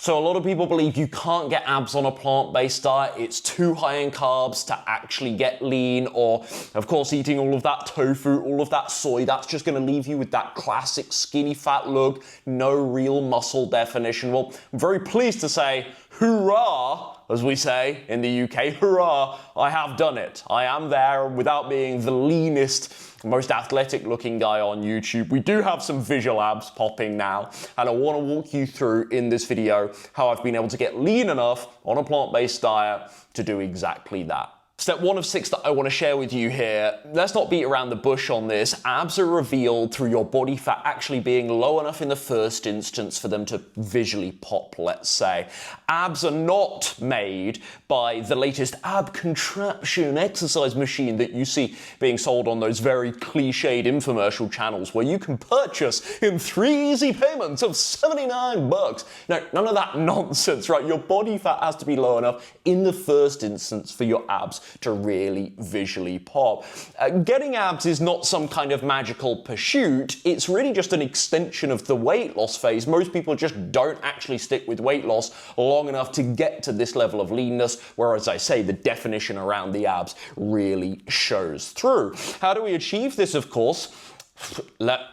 So a lot of people believe you can't get abs on a plant-based diet. It's too high in carbs to actually get lean, or of course eating all of that tofu, all of that soy, that's just going to leave you with that classic skinny fat look, no real muscle definition. Well, I'm very pleased to say, hurrah, as we say in the UK, hurrah, I have done it. I am there without being the leanest, most athletic looking guy on YouTube. We do have some visual abs popping now, and I want to walk you through in this video how I've been able to get lean enough on a plant-based diet to do exactly that. Step 1 of 6 that I want to share with you here, let's not beat around the bush on this. Abs are revealed through your body fat actually being low enough in the first instance for them to visually pop, let's say. Abs are not made by the latest ab contraption exercise machine that you see being sold on those very cliched infomercial channels where you can purchase in 3 easy payments of $79. No, none of that nonsense, right? Your body fat has to be low enough in the first instance for your abs to really visually pop. Getting abs is not some kind of magical pursuit. It's really just an extension of the weight loss phase. Most people just don't actually stick with weight loss long enough to get to this level of leanness, where, as I say, the definition around the abs really shows through. How do we achieve this? Of course,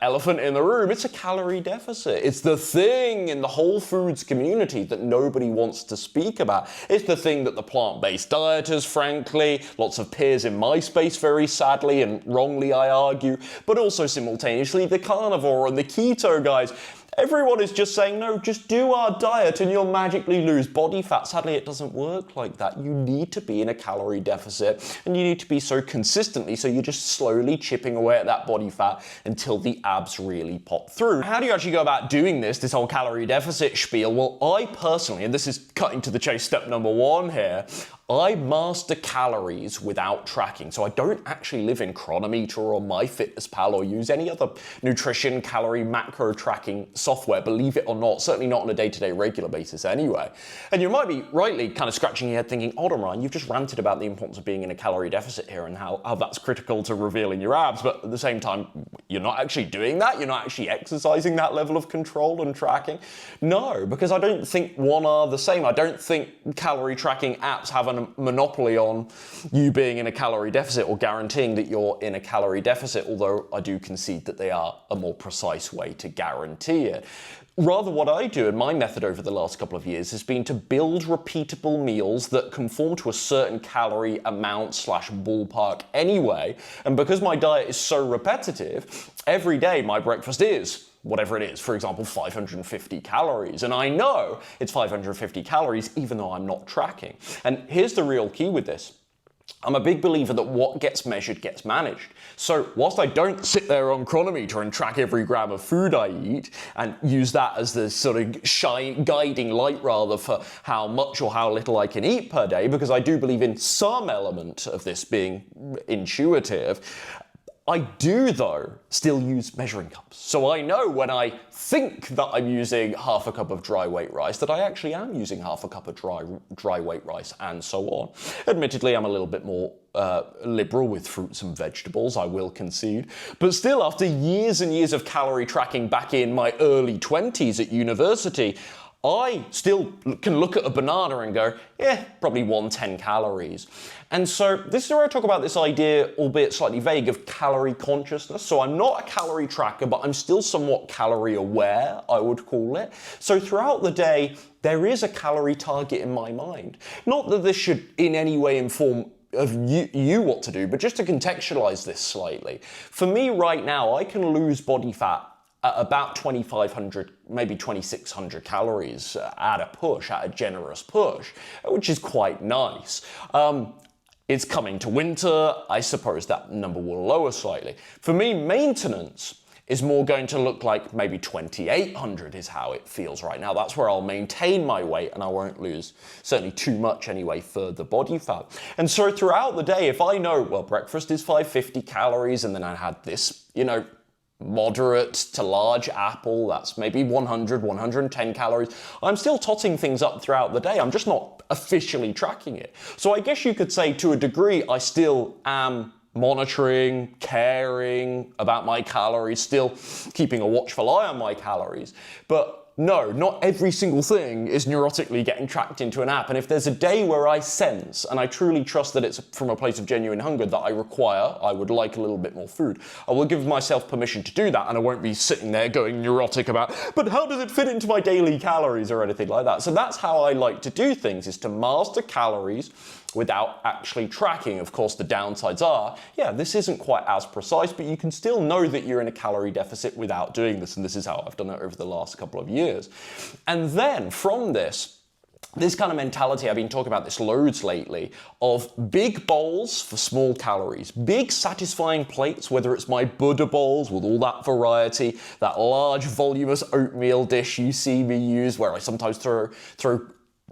elephant in the room, it's a calorie deficit. It's the thing in the whole foods community that nobody wants to speak about. It's the thing that the plant-based dieters, frankly, lots of peers in my space, very sadly and wrongly I argue, but also simultaneously the carnivore and the keto guys. Everyone is just saying, no, just do our diet and you'll magically lose body fat. Sadly, it doesn't work like that. You need to be in a calorie deficit, and you need to be so consistently, so you're just slowly chipping away at that body fat until the abs really pop through. How do you actually go about doing this whole calorie deficit spiel? Well, I personally, and this is cutting to the chase, step number 1 here, I master calories without tracking. So I don't actually live in Chronometer or MyFitnessPal or use any other nutrition, calorie, macro tracking software, believe it or not, certainly not on a day-to-day regular basis anyway. And you might be rightly kind of scratching your head thinking, hold on, Ryan, you've just ranted about the importance of being in a calorie deficit here and how that's critical to revealing your abs, but at the same time, you're not actually doing that? You're not actually exercising that level of control and tracking? No, because I don't think one are the same. I don't think calorie tracking apps have an monopoly on you being in a calorie deficit or guaranteeing that you're in a calorie deficit, although I do concede that they are a more precise way to guarantee it. Rather, what I do, and my method over the last couple of years, has been to build repeatable meals that conform to a certain calorie amount / ballpark anyway. And because my diet is so repetitive, every day my breakfast is whatever it is, for example, 550 calories. And I know it's 550 calories even though I'm not tracking. And here's the real key with this. I'm a big believer that what gets measured gets managed. So whilst I don't sit there on Chronometer and track every gram of food I eat and use that as the sort of guiding light rather for how much or how little I can eat per day, because I do believe in some element of this being intuitive, I do, though, still use measuring cups. So I know when I think that I'm using half a cup of dry weight rice that I actually am using half a cup of dry weight rice and so on. Admittedly, I'm a little bit more liberal with fruits and vegetables, I will concede. But still, after years and years of calorie tracking back in my early 20s at university, I still can look at a banana and go, yeah, probably 110 calories. And so this is where I talk about this idea, albeit slightly vague, of calorie consciousness. So I'm not a calorie tracker, but I'm still somewhat calorie aware, I would call it. So throughout the day, there is a calorie target in my mind. Not that this should in any way inform of you what to do, but just to contextualize this slightly. For me right now, I can lose body fat at about 2,500, maybe 2,600 calories at a push, at a generous push, which is quite nice. It's coming to winter, I suppose that number will lower slightly. For me, maintenance is more going to look like maybe 2,800 is how it feels right now. That's where I'll maintain my weight and I won't lose certainly too much anyway further body fat. And so throughout the day, if I know, well, breakfast is 550 calories and then I had this, moderate to large apple, that's maybe 100, 110 calories. I'm still totting things up throughout the day. I'm just not officially tracking it. So I guess you could say to a degree, I still am monitoring, caring about my calories, still keeping a watchful eye on my calories. But no, not every single thing is neurotically getting tracked into an app. And if there's a day where I sense, and I truly trust that it's from a place of genuine hunger that I would like a little bit more food, I will give myself permission to do that, and I won't be sitting there going neurotic about, but how does it fit into my daily calories or anything like that. So that's how I like to do things, is to master calories without actually tracking. Of course, the downsides are, yeah, this isn't quite as precise, but you can still know that you're in a calorie deficit without doing this, and this is how I've done it over the last couple of years. And then from this kind of mentality, I've been talking about this loads lately, of big bowls for small calories, big satisfying plates, whether it's my Buddha bowls with all that variety, that large voluminous oatmeal dish you see me use, where I sometimes throw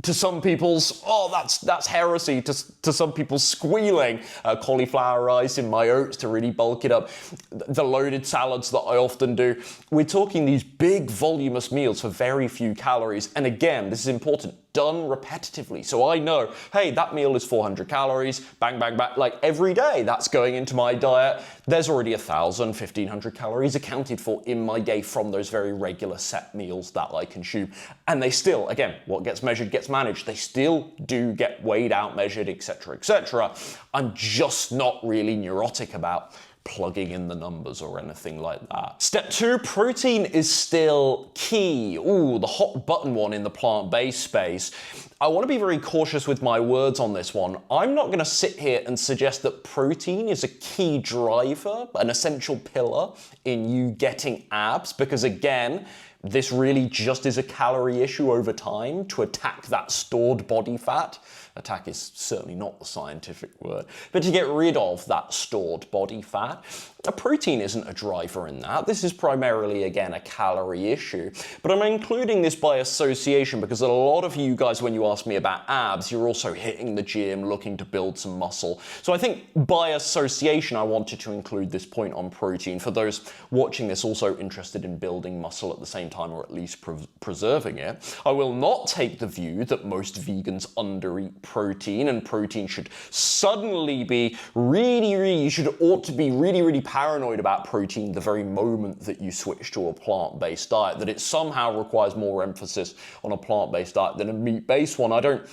to some people's, oh, that's heresy, to some people squealing, cauliflower rice in my oats to really bulk it up, the loaded salads that I often do. We're talking these big voluminous meals for very few calories. And again, this is important, done repetitively. So I know, hey, that meal is 400 calories, bang, bang, bang, like every day that's going into my diet. There's already 1,000, 1,500 calories accounted for in my day from those very regular set meals that I consume. And they still, again, what gets measured gets managed. They still do get weighed out, measured, etc., etc. I'm just not really neurotic about plugging in the numbers or anything like that. Step 2, protein is still key. Ooh, the hot button one in the plant-based space. I want to be very cautious with my words on this one. I'm not going to sit here and suggest that protein is a key driver, an essential pillar in you getting abs, because again, this really just is a calorie issue over time to attack that stored body fat. Attack is certainly not the scientific word, but to get rid of that stored body fat. A protein isn't a driver in that. This is primarily, again, a calorie issue. But I'm including this by association because a lot of you guys, when you ask me about abs, you're also hitting the gym, looking to build some muscle. So I think by association, I wanted to include this point on protein for those watching this also interested in building muscle at the same time, or at least preserving it. I will not take the view that most vegans undereat protein, and protein should suddenly be you ought to be really paranoid about protein the very moment that you switch to a plant-based diet, that it somehow requires more emphasis on a plant-based diet than a meat-based one. I don't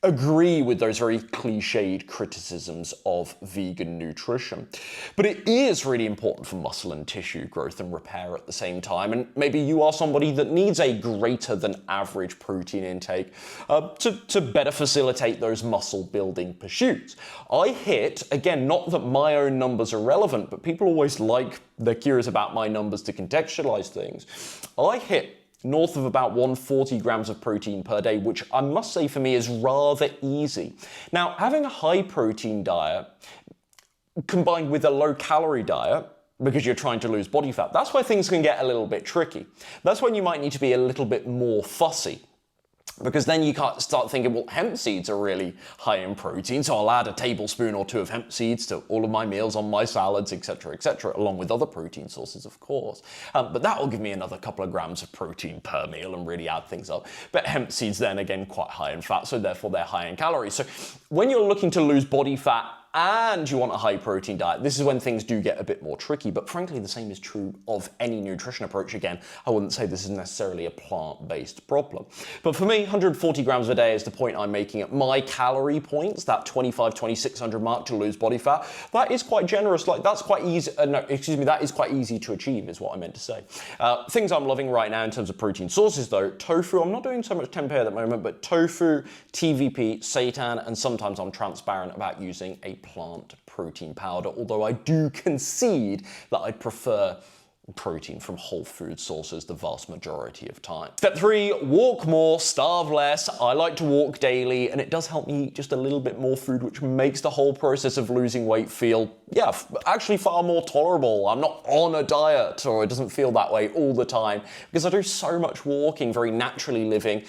agree with those very cliched criticisms of vegan nutrition. But it is really important for muscle and tissue growth and repair at the same time. And maybe you are somebody that needs a greater than average protein intake to better facilitate those muscle building pursuits. I hit, again, not that my own numbers are relevant, but people always they're curious about my numbers to contextualize things. I hit north of about 140 grams of protein per day, which I must say for me is rather easy. Now, having a high protein diet combined with a low calorie diet, because you're trying to lose body fat, that's where things can get a little bit tricky. That's when you might need to be a little bit more fussy. Because then you can't start thinking, well, hemp seeds are really high in protein, so I'll add a tablespoon or two of hemp seeds to all of my meals, on my salads, etc., along with other protein sources, of course. But that will give me another couple of grams of protein per meal and really add things up. But hemp seeds then, again, quite high in fat, so therefore they're high in calories. So when you're looking to lose body fat and you want a high protein diet, this is when things do get a bit more tricky. But frankly, the same is true of any nutrition approach. Again, I wouldn't say this is necessarily a plant-based problem. But for me, 140 grams a day is the point I'm making at my calorie points, that 2,600 mark to lose body fat. That is quite generous. That's quite easy. That is quite easy to achieve, is what I meant to say. Things I'm loving right now in terms of protein sources, though, tofu. I'm not doing so much tempeh at the moment, but tofu, TVP, seitan, and sometimes I'm transparent about using a plant protein powder, although I do concede that I prefer protein from whole food sources the vast majority of time. Step 3, walk more, starve less. I like to walk daily, and it does help me eat just a little bit more food, which makes the whole process of losing weight feel, actually far more tolerable. I'm not on a diet, or it doesn't feel that way all the time, because I do so much walking, very naturally living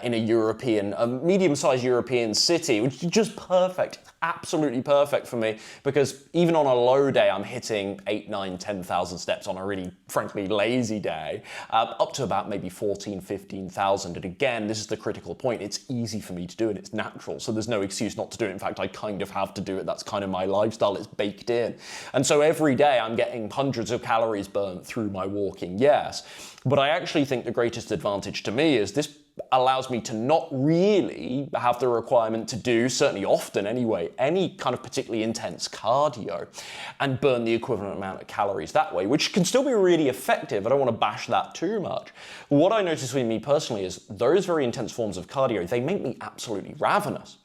in a medium-sized European city, which is just perfect. Absolutely perfect for me, because even on a low day, I'm hitting 8, 9, 10,000 steps on a a really, frankly, lazy day, up to about maybe 14, 15,000. And again, this is the critical point. It's easy for me to do it. It's natural. So there's no excuse not to do it. In fact, I kind of have to do it. That's kind of my lifestyle. It's baked in. And so every day I'm getting hundreds of calories burnt through my walking, yes. But I actually think the greatest advantage to me is this allows me to not really have the requirement to do, certainly often anyway, any kind of particularly intense cardio and burn the equivalent amount of calories that way, which can still be really effective. I don't want to bash that too much. What I notice with me personally is those very intense forms of cardio, they make me absolutely ravenous.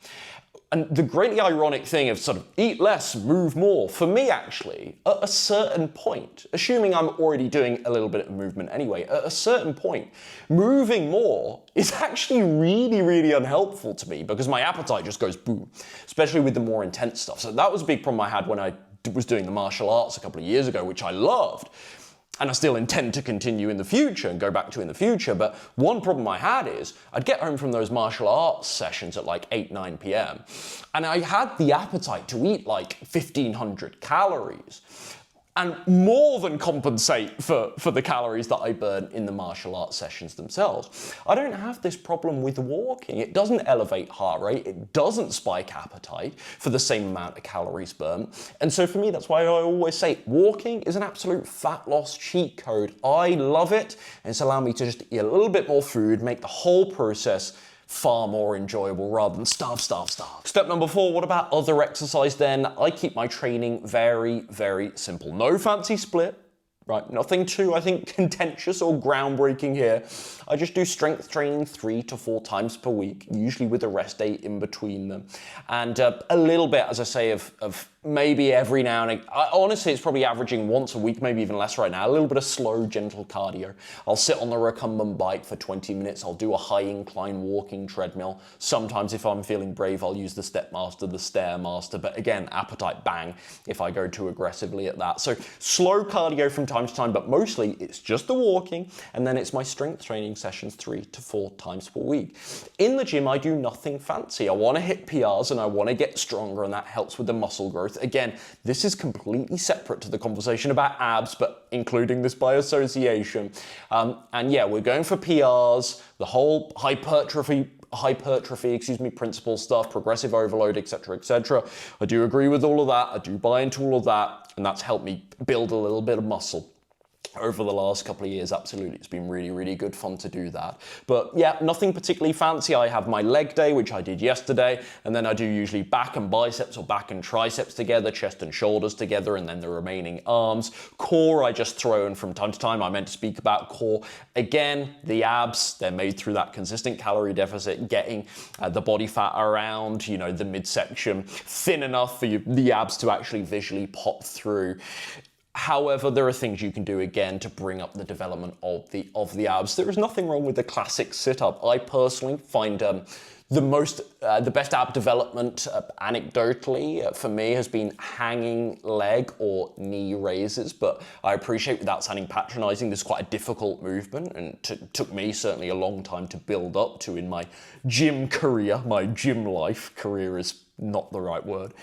And the greatly ironic thing of sort of eat less, move more, for me actually, at a certain point, assuming I'm already doing a little bit of movement anyway, at a certain point, moving more is actually really, really unhelpful to me because my appetite just goes boom, especially with the more intense stuff. So that was a big problem I had when I was doing the martial arts a couple of years ago, which I loved. And I still intend to continue in the future and go back to in the future. But one problem I had is I'd get home from those martial arts sessions at like 8, 9 p.m. and I had the appetite to eat like 1,500 calories and more than compensate for the calories that I burn in the martial arts sessions themselves. I don't have this problem with walking. It doesn't elevate heart rate. It doesn't spike appetite for the same amount of calories burnt. And so for me, that's why I always say walking is an absolute fat loss cheat code. I love it, and it's allowed me to just eat a little bit more food, make the whole process far more enjoyable rather than starve. Step number 4, what about other exercise then? I keep my training very, very simple. No fancy split, right? Nothing too, I think, contentious or groundbreaking here. I just do strength training 3 to 4 times per week, usually with a rest day in between them. And a little bit, as I say, of maybe every now and again. Honestly, it's probably averaging once a week, maybe even less right now. A little bit of slow, gentle cardio. I'll sit on the recumbent bike for 20 minutes. I'll do a high incline walking treadmill. Sometimes if I'm feeling brave, I'll use the Stepmaster, the Stairmaster. But again, appetite bang if I go too aggressively at that. So slow cardio from time to time, but mostly it's just the walking. And then it's my strength training sessions 3 to 4 times per week. In the gym, I do nothing fancy. I want to hit PRs and I want to get stronger, and that helps with the muscle growth. Again, this is completely separate to the conversation about abs, but including this by association. And yeah, we're going for PRs, the whole hypertrophy principle stuff, progressive overload, etc. I do agree with all of that. I do buy into all of that, and that's helped me build a little bit of muscle over the last couple of years. Absolutely, it's been really, really good fun to do that. But yeah, nothing particularly fancy. I have my leg day, which I did yesterday, and then I do usually back and biceps or back and triceps together, chest and shoulders together, and then the remaining arms. Core, I just throw in from time to time. I meant to speak about core. Again, the abs, they're made through that consistent calorie deficit, getting the body fat around, the midsection thin enough for the abs to actually visually pop through. However, there are things you can do again to bring up the development of the abs. There is nothing wrong with the classic sit-up. I personally find the best ab development, anecdotally, for me has been hanging leg or knee raises, but I appreciate without sounding patronizing, this is quite a difficult movement and took me certainly a long time to build up to in my gym career. My gym life career is not the right word.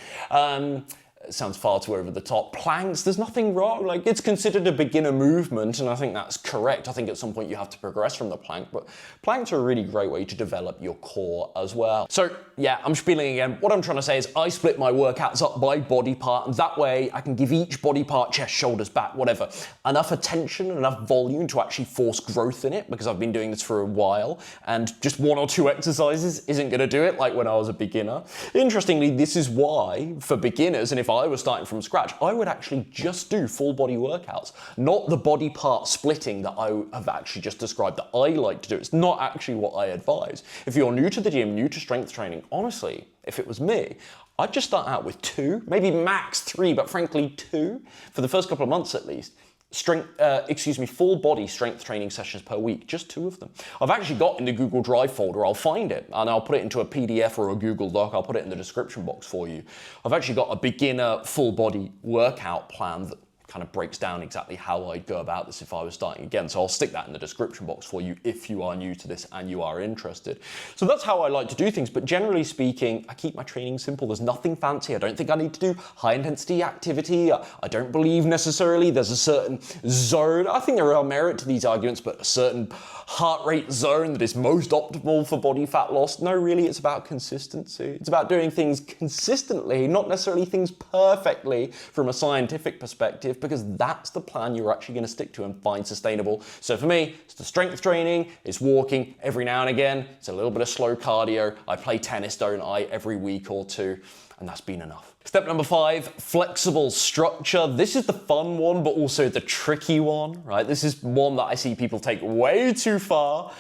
It sounds far too over the top. Planks, there's nothing wrong. Like, it's considered a beginner movement, and I think that's correct. I think at some point you have to progress from the plank, but planks are a really great way to develop your core as well. So yeah, I'm spieling again. What I'm trying to say is I split my workouts up by body part, and that way I can give each body part, chest, shoulders, back, whatever, enough attention, enough volume to actually force growth in it, because I've been doing this for a while, and just 1 or 2 exercises isn't gonna do it like when I was a beginner. Interestingly, this is why, for beginners, and if I was starting from scratch, I would actually just do full body workouts, not the body part splitting that I have actually just described that I like to do. It's not actually what I advise. If you're new to the gym, new to strength training, honestly, if it was me, I'd just start out with 2, maybe max 3, but frankly 2, for the first couple of months at least. Full body strength training sessions per week, just 2 of them. I've actually got in the Google Drive folder, I'll find it, and I'll put it into a PDF or a Google Doc, I'll put it in the description box for you. I've actually got a beginner full body workout plan that kind of breaks down exactly how I'd go about this if I was starting again. So I'll stick that in the description box for you if you are new to this and you are interested. So that's how I like to do things, but generally speaking, I keep my training simple. There's nothing fancy. I don't think I need to do high intensity activity. I don't believe necessarily there's a certain zone. I think there are merit to these arguments, but a certain heart rate zone that is most optimal for body fat loss. No, really, it's about consistency. It's about doing things consistently, not necessarily things perfectly from a scientific perspective, because that's the plan you're actually going to stick to and find sustainable. So for me, it's the strength training, it's walking every now and again, it's a little bit of slow cardio. I play tennis, don't I, every week or two, and that's been enough. Step number 5, flexible structure. This is the fun one, but also the tricky one, right? This is one that I see people take way too far.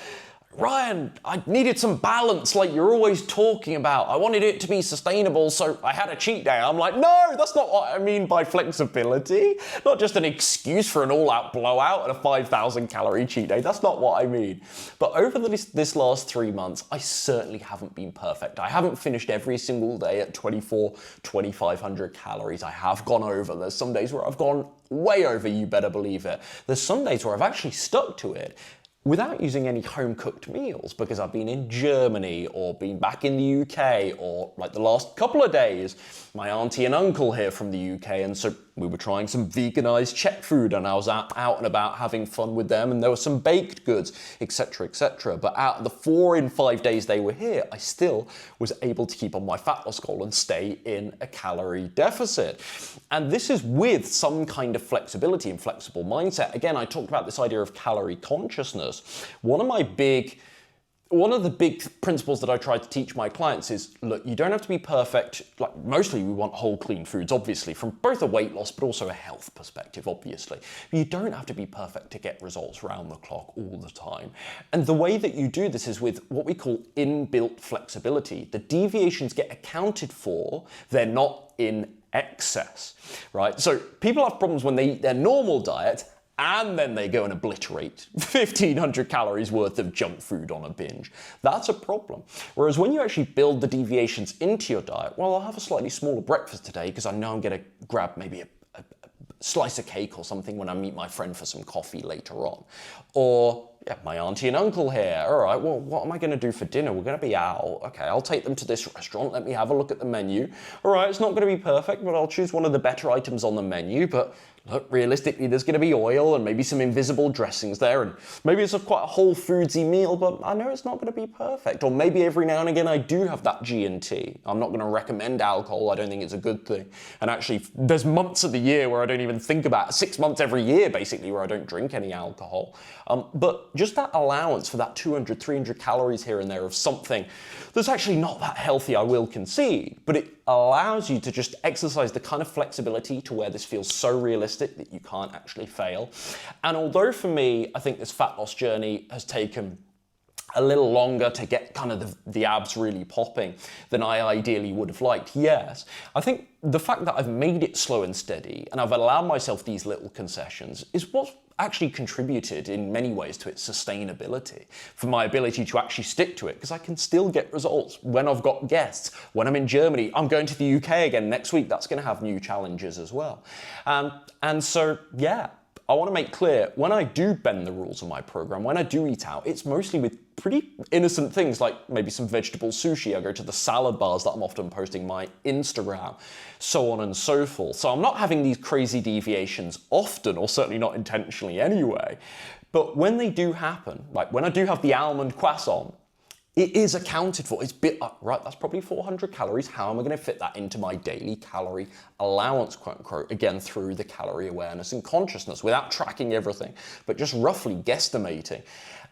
Ryan, I needed some balance like you're always talking about. I wanted it to be sustainable, so I had a cheat day. I'm like, no, that's not what I mean by flexibility. Not just an excuse for an all-out blowout and a 5,000 calorie cheat day. That's not what I mean. But over this last 3 months, I certainly haven't been perfect. I haven't finished every single day at 2,500 calories. I have gone over. There's some days where I've gone way over, you better believe it. There's some days where I've actually stuck to it without using any home-cooked meals, because I've been in Germany or been back in the UK, or like the last couple of days, my auntie and uncle here from the UK, and so we were trying some veganized Czech food, and I was out and about having fun with them, and there were some baked goods, etc., etc. But out of the 4 in 5 days they were here, I still was able to keep on my fat loss goal and stay in a calorie deficit. And this is with some kind of flexibility and flexible mindset. Again, I talked about this idea of calorie consciousness. One of the big principles that I try to teach my clients is, look, you don't have to be perfect. Like, mostly we want whole, clean foods, obviously, from both a weight loss, but also a health perspective, obviously. But you don't have to be perfect to get results round the clock all the time. And the way that you do this is with what we call inbuilt flexibility. The deviations get accounted for, they're not in excess, right? So people have problems when they eat their normal diet and then they go and obliterate 1,500 calories worth of junk food on a binge. That's a problem. Whereas when you actually build the deviations into your diet, well, I'll have a slightly smaller breakfast today because I know I'm going to grab maybe a slice of cake or something when I meet my friend for some coffee later on. Or, yeah, my auntie and uncle here. All right, well, what am I going to do for dinner? We're going to be out. Okay, I'll take them to this restaurant. Let me have a look at the menu. All right, it's not going to be perfect, but I'll choose one of the better items on the menu. But look, realistically, there's going to be oil and maybe some invisible dressings there, and maybe it's quite a whole foodsy meal, but I know it's not going to be perfect. Or maybe every now and again I do have that G&T. I'm not going to recommend alcohol. I don't think it's a good thing. And actually, there's months of the year where I don't even think about it. 6 months every year, basically, where I don't drink any alcohol. But just that allowance for that 200, 300 calories here and there of something that's actually not that healthy, I will concede, but it allows you to just exercise the kind of flexibility to where this feels so realistic that you can't actually fail. And although for me, I think this fat loss journey has taken a little longer to get kind of the abs really popping than I ideally would have liked, yes, I think the fact that I've made it slow and steady and I've allowed myself these little concessions is what's actually contributed in many ways to its sustainability, for my ability to actually stick to it, because I can still get results when I've got guests. When I'm in Germany, I'm going to the UK again next week. That's going to have new challenges as well. And so, yeah, I want to make clear, when I do bend the rules of my program, when I do eat out, it's mostly with pretty innocent things like maybe some vegetable sushi. I go to the salad bars that I'm often posting my Instagram, so on and so forth. So I'm not having these crazy deviations often, or certainly not intentionally anyway. But when they do happen, like when I do have the almond croissant, it is accounted for. It's bit up, right? That's probably 400 calories. How am I going to fit that into my daily calorie allowance, quote unquote, again, through the calorie awareness and consciousness without tracking everything, but just roughly guesstimating.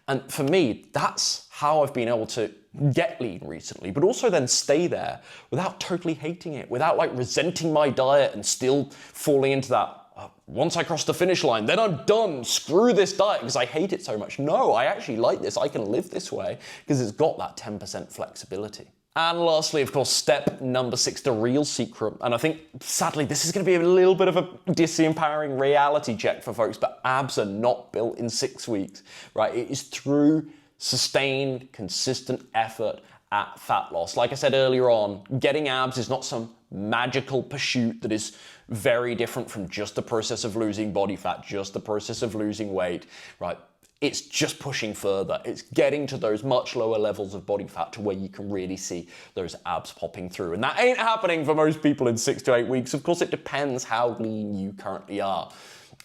And for me, that's how I've been able to get lean recently, but also then stay there without totally hating it, without like resenting my diet and still falling into that, once I cross the finish line, then I'm done. Screw this diet because I hate it so much. No, I actually like this. I can live this way because it's got that 10% flexibility. And lastly, of course, step number 6, the real secret. And I think, sadly, this is going to be a little bit of a disempowering reality check for folks, but abs are not built in 6 weeks, right? It is through sustained, consistent effort at fat loss. Like I said earlier on, getting abs is not some magical pursuit that is very different from just the process of losing body fat, just the process of losing weight, right? It's just pushing further. It's getting to those much lower levels of body fat to where you can really see those abs popping through. And that ain't happening for most people in 6 to 8 weeks. Of course, it depends how lean you currently are.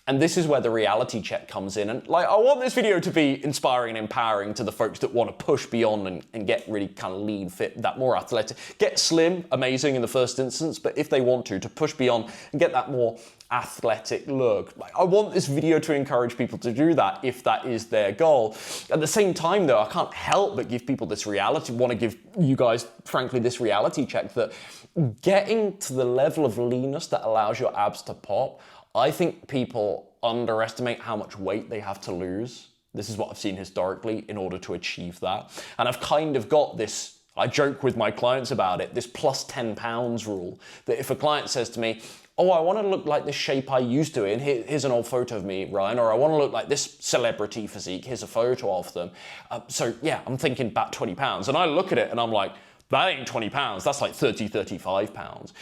And this is where the reality check comes in. And like, I want this video to be inspiring and empowering to the folks that want to push beyond and get really kind of lean, fit, that more athletic. Get slim, amazing in the first instance, but if they want to push beyond and get that more athletic look. Like, I want this video to encourage people to do that if that is their goal. At the same time though, I can't help but give people this reality, want to give you guys, frankly, this reality check that getting to the level of leanness that allows your abs to pop, I think people underestimate how much weight they have to lose. This is what I've seen historically in order to achieve that. And I've kind of got this, I joke with my clients about it, this plus 10 pounds rule, that if a client says to me, oh, I want to look like this shape I used to, and here's an old photo of me, Ryan, or I want to look like this celebrity physique, here's a photo of them. So yeah, I'm thinking about 20 pounds. And I look at it and I'm like, that ain't 20 pounds, that's like 30, 35 pounds.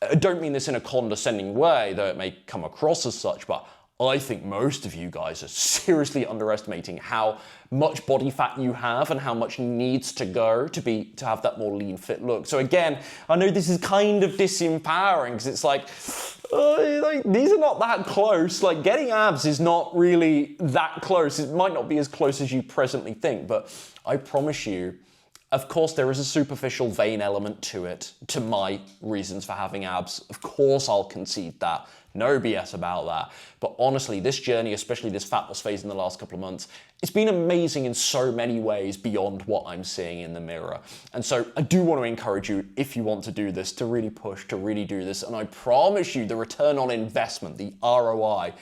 I don't mean this in a condescending way, though it may come across as such, but I think most of you guys are seriously underestimating how much body fat you have and how much needs to go to have that more lean, fit look. So again, I know this is kind of disempowering because it's like these are not that close. Like, getting abs is not really that close. It might not be as close as you presently think, but I promise you, of course, there is a superficial vain element to it, to my reasons for having abs. Of course, I'll concede that. No BS about that. But honestly, this journey, especially this fat loss phase in the last couple of months, it's been amazing in so many ways beyond what I'm seeing in the mirror. And so I do want to encourage you, if you want to do this, to really push, to really do this. And I promise you, the return on investment, the ROI,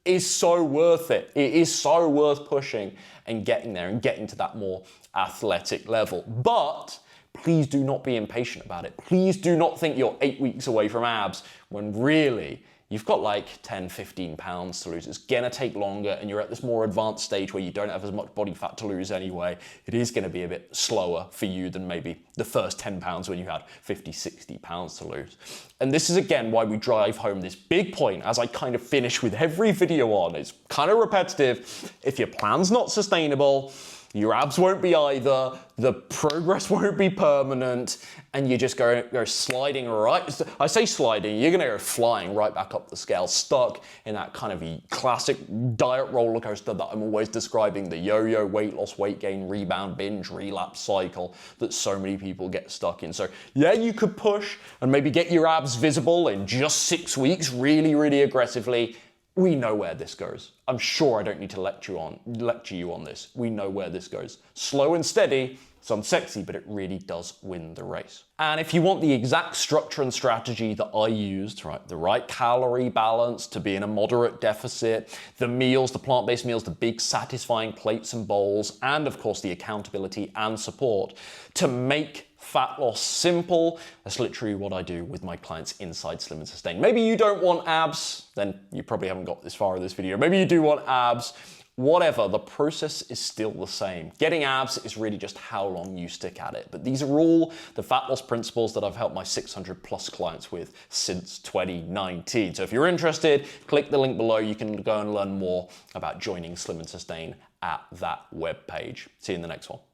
is so worth it. It is so worth pushing and getting there and getting to that more athletic level. But please do not be impatient about it. Please do not think you're 8 weeks away from abs when really you've got like 10, 15 pounds to lose. It's gonna take longer and you're at this more advanced stage where you don't have as much body fat to lose anyway. It is gonna be a bit slower for you than maybe the first 10 pounds when you had 50, 60 pounds to lose. And this is again why we drive home this big point as I kind of finish with every video on. It's kind of repetitive. If your plan's not sustainable, your abs won't be either, the progress won't be permanent, and you just go sliding right. I say sliding, you're gonna go flying right back up the scale, stuck in that kind of classic diet roller coaster that I'm always describing, the yo-yo weight loss, weight gain, rebound, binge, relapse cycle that so many people get stuck in. So yeah, you could push and maybe get your abs visible in just 6 weeks, really, really aggressively. We know where this goes. I'm sure I don't need to lecture you on this. We know where this goes. Slow and steady, it's unsexy, but it really does win the race. And if you want the exact structure and strategy that I used, right, the right calorie balance to be in a moderate deficit, the meals, the plant-based meals, the big satisfying plates and bowls, and of course the accountability and support to make fat loss simple, that's literally what I do with my clients inside Slim and Sustain. Maybe you don't want abs, then you probably haven't got this far in this video. Maybe you do want abs, whatever, the process is still the same. Getting abs is really just how long you stick at it. But these are all the fat loss principles that I've helped my 600 plus clients with since 2019. So if you're interested, click the link below. You can go and learn more about joining Slim and Sustain at that webpage. See you in the next one.